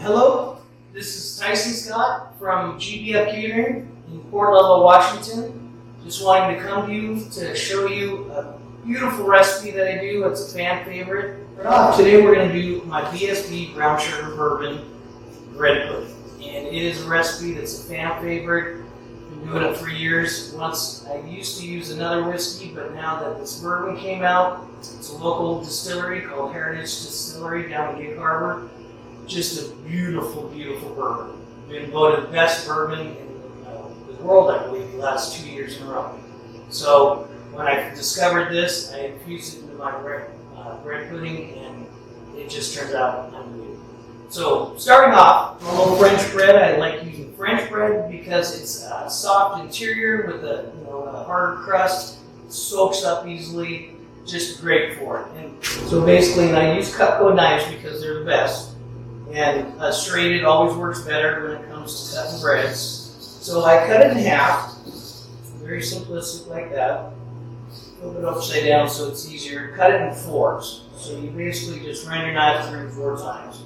Hello, this is Tyson Scott from GBF Catering in Port Ludlow, Washington. Just wanting to come to you to show you a beautiful recipe that I do. It's a fan favorite. Today we're going to do my BSB brown sugar bourbon bread pudding. And it is a recipe that's a fan favorite. Been doing it for years. Once I used to use another whiskey, but now that this bourbon came out, it's a local distillery called Heritage Distillery down in Gig Harbor. Just a beautiful, beautiful bourbon. Been voted best bourbon in the world, I believe, the last 2 years in a row. So when I discovered this, I infused it into my bread pudding, and it just turns out unbelievable. So starting off, normal French bread. I like using French bread because it's a soft interior with a hard crust. It soaks up easily. Just great for it. And so basically, and I use Cutco knives because they're the best. And serrated always works better when it comes to cutting breads. So I cut it in half, very simplistic like that. Flip it upside down so it's easier. Cut it in fours. So you basically just run your knife through 4 times.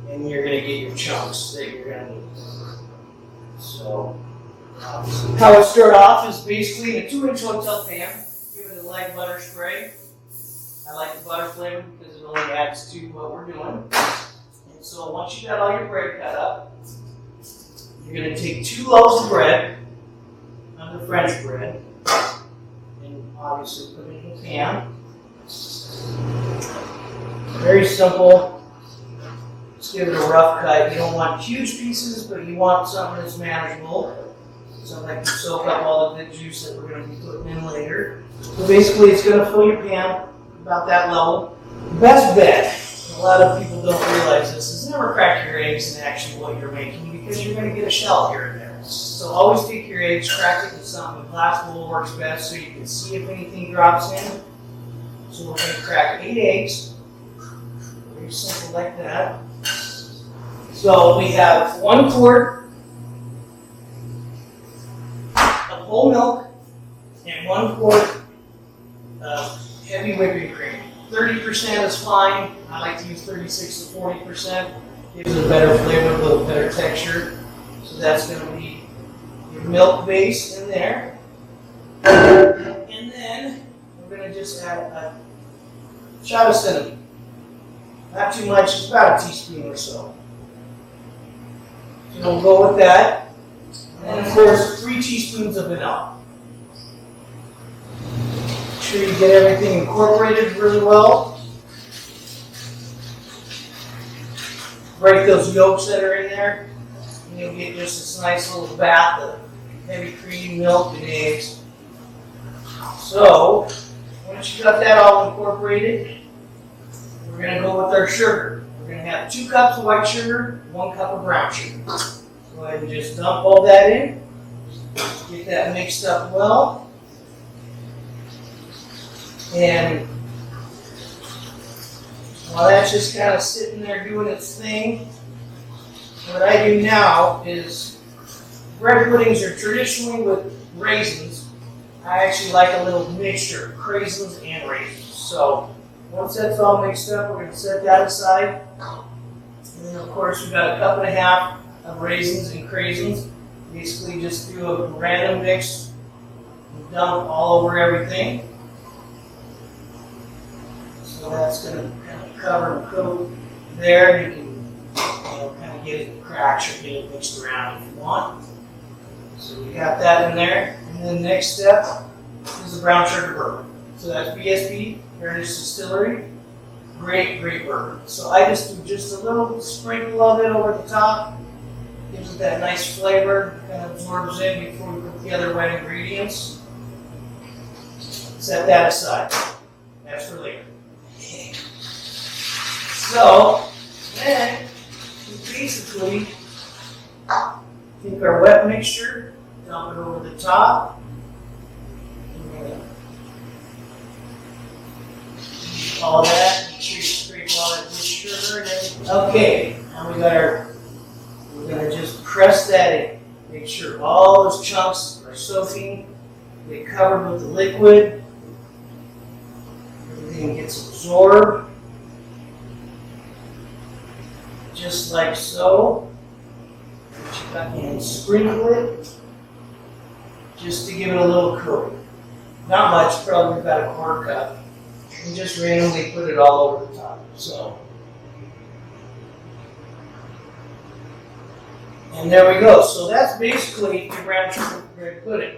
And you're going to get your chunks that you're going to need. So how I start off is basically in a 2-inch hotel pan. Give it a light butter spray. I like the butter flavor because it only adds to what we're doing. So once you got all your bread cut up, you're going to take 2 loaves of bread, under French bread, and obviously put it in the pan. Very simple. Just give it a rough cut. You don't want huge pieces, but you want something that's manageable. Something that can soak up all of the juice that we're going to be putting in later. So basically it's going to fill your pan about that level. Best bet, a lot of people don't realize this, is never crack your eggs in actually what you're making because you're going to get a shell here and there. So always take your eggs, crack it in something. A glass bowl works best so you can see if anything drops in. So we're going to crack 8 eggs. Very simple like that. So we have 1 quart of whole milk and 1 quart of heavy whipping cream. 30% is fine. I like to use 36 to 40%. Gives it a better flavor, a little better texture. So that's going to be your milk base in there. And then we're going to just add a shot of cinnamon. Not too much, it's about a teaspoon or so. So we'll go with that. And of course, 3 teaspoons of vanilla. Make sure you get everything incorporated really well. Break those yolks that are in there, and you'll get just this nice little bath of heavy cream, milk, and eggs. So, once you got that all incorporated, we're going to go with our sugar. We're going to have 2 cups of white sugar, 1 cup of brown sugar. Go ahead and just dump all that in. Get that mixed up well. And while that's just kind of sitting there doing its thing, what I do now is bread puddings are traditionally with raisins. I actually like a little mixture of raisins and raisins. So once that's all mixed up, we're going to set that aside. And then of course we've got a 1.5 cups of raisins and craisins. Basically just do a random mix and dump all over everything. So that's going to kind of cover and coat there. You can kind of get it cracks or get it mixed around if you want. So we got that in there. And then the next step is the brown sugar bourbon. So that's BSB, Heritage Distillery. Great, great bourbon. So I just do just a little sprinkle of it over the top. Gives it that nice flavor. Kind of absorbs in before we put the other wet ingredients. Set that aside. That's for later. So then we basically take our wet mixture, dump it over the top, and all that. Make sure you scrape all that good sugar and everything. Okay, now we're going to just press that in. Make sure all those chunks are soaking, get covered with the liquid, everything gets absorbed. just like so. And sprinkle it just to give it a little coat. Not much, probably about a quarter cup. And just randomly put it all over the top. So, and there we go. So that's basically your brown sugar bread pudding.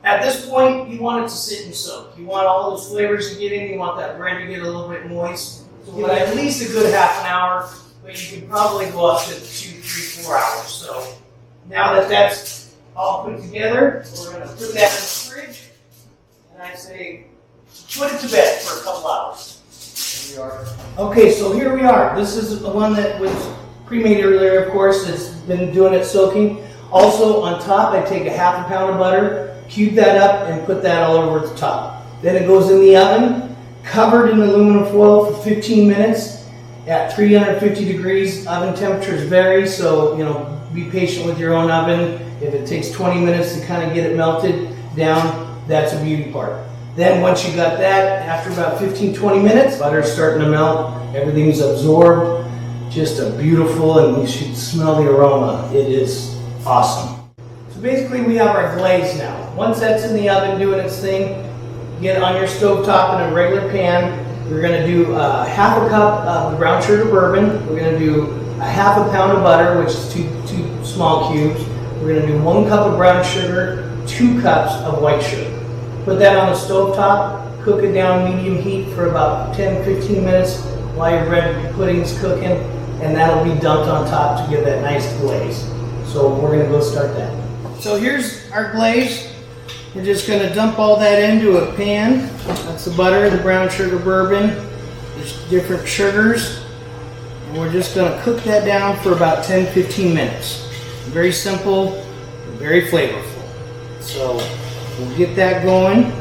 At this point, you want it to sit and soak. You want all those flavors to get in. You want that bread to get a little bit moist. So give it at least a good half an hour, but you can probably go up to 2, 3, 4 hours. So now that that's all put together, we're going to put that in the fridge. And I say, put it to bed for a couple hours. Here we are. Okay, so here we are. This is the one that was pre-made earlier, of course. It's been doing it soaking. Also, on top, I take a half a pound of butter, cube that up, and put that all over the top. Then it goes in the oven, covered in aluminum foil for 15 minutes at 350 degrees. Oven temperatures vary, so be patient with your own oven. If it takes 20 minutes to kind of get it melted down, that's a beauty part. Then once you got that, after about 15-20 minutes, butter's starting to melt, everything's absorbed. Just a beautiful, and you should smell the aroma. It is awesome. So basically we have our glaze now. Once that's in the oven doing its thing, get it on your stove top in a regular pan. We're going to do half a cup of brown sugar bourbon. We're going to do a half a pound of butter, which is two small cubes. We're going to do 1 cup of brown sugar, 2 cups of white sugar. Put that on the stove top, cook it down medium heat for about 10-15 minutes while your bread pudding's cooking, and that'll be dumped on top to give that nice glaze. So we're going to go start that. So here's our glaze. We're just going to dump all that into a pan. That's the butter, the brown sugar bourbon. There's different sugars. And we're just going to cook that down for about 10-15 minutes. Very simple, very flavorful. So we'll get that going.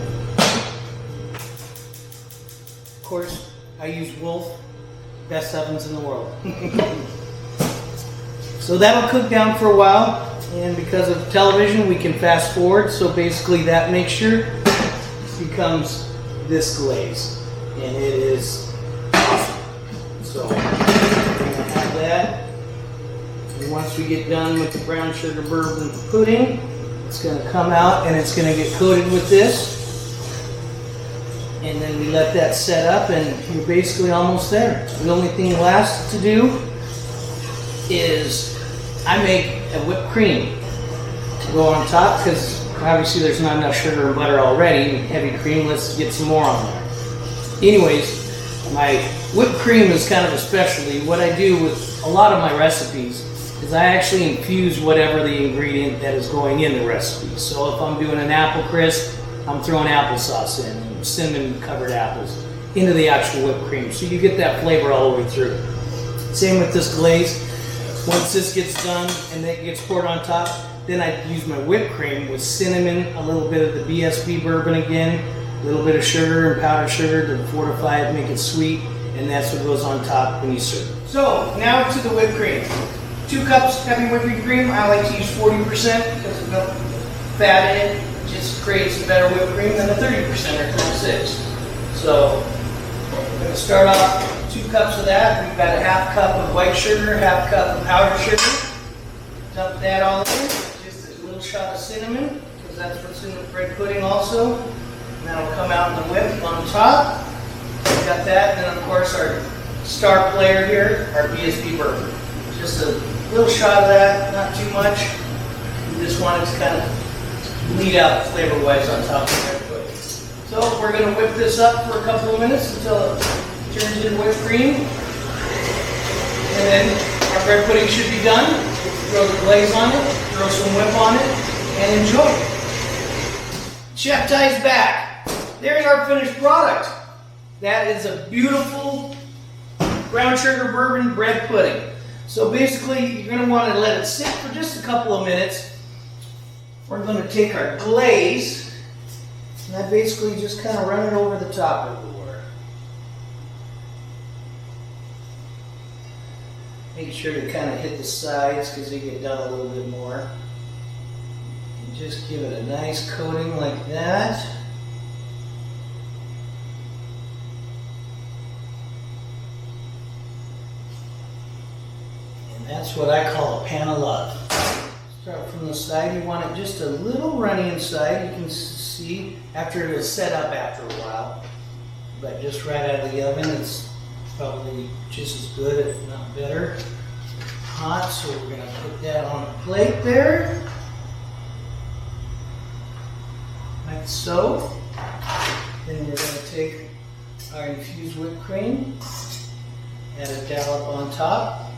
Of course, I use Wolf, best ovens in the world. So that'll cook down for a while, and because of television we can fast forward, so basically that mixture becomes this glaze, and it is awesome. So we're going to have that, and once we get done with the brown sugar bourbon pudding, it's going to come out and it's going to get coated with this, and then we let that set up and you're basically almost there. The only thing left to do is I make a whipped cream to go on top, because obviously there's not enough sugar and butter already. Heavy cream, let's get some more on there. Anyways, my whipped cream is kind of a specialty. What I do with a lot of my recipes is I actually infuse whatever the ingredient that is going in the recipe. So if I'm doing an apple crisp, I'm throwing applesauce in, and cinnamon covered apples into the actual whipped cream. So you get that flavor all the way through. Same with this glaze. Once this gets done and it gets poured on top, then I use my whipped cream with cinnamon, a little bit of the BSB bourbon again, a little bit of sugar and powdered sugar to fortify it, make it sweet, and that's what goes on top when you serve. So now to the whipped cream. 2 cups heavy whipping cream. I like to use 40% because there's no fat in it. It just creates a better whipped cream than a 30% or 26%. So we're going to start off 2 cups of that. We've got a half cup of white sugar, half cup of powdered sugar. Dump that all in. Just a little shot of cinnamon, because that's what's in the bread pudding also. And that'll come out in the whip on top. We've got that. And then of course our star player here, our BSB bourbon. Just a little shot of that, not too much. We just want it to kind of bleed out flavor-wise on top of the bread pudding. So we're going to whip this up for a couple of minutes until it turns into whipped cream. And then our bread pudding should be done. Throw the glaze on it, throw some whip on it, and enjoy. Chef Thysen back. There's our finished product. That is a beautiful brown sugar bourbon bread pudding. So basically, you're going to want to let it sit for just a couple of minutes. We're going to take our glaze, and I basically just kind of run it over the top everywhere. Make sure to kind of hit the sides because they get done a little bit more. And just give it a nice coating like that. That's what I call a pan of love. Start from the side. You want it just a little runny inside. You can see after it is set up after a while. But just right out of the oven, it's probably just as good, if not better. Hot, so we're going to put that on a plate there. Like so. Then we're going to take our infused whipped cream, add a dollop on top,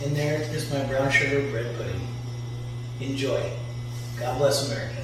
and there is my brown sugar bread pudding. Enjoy. God bless America.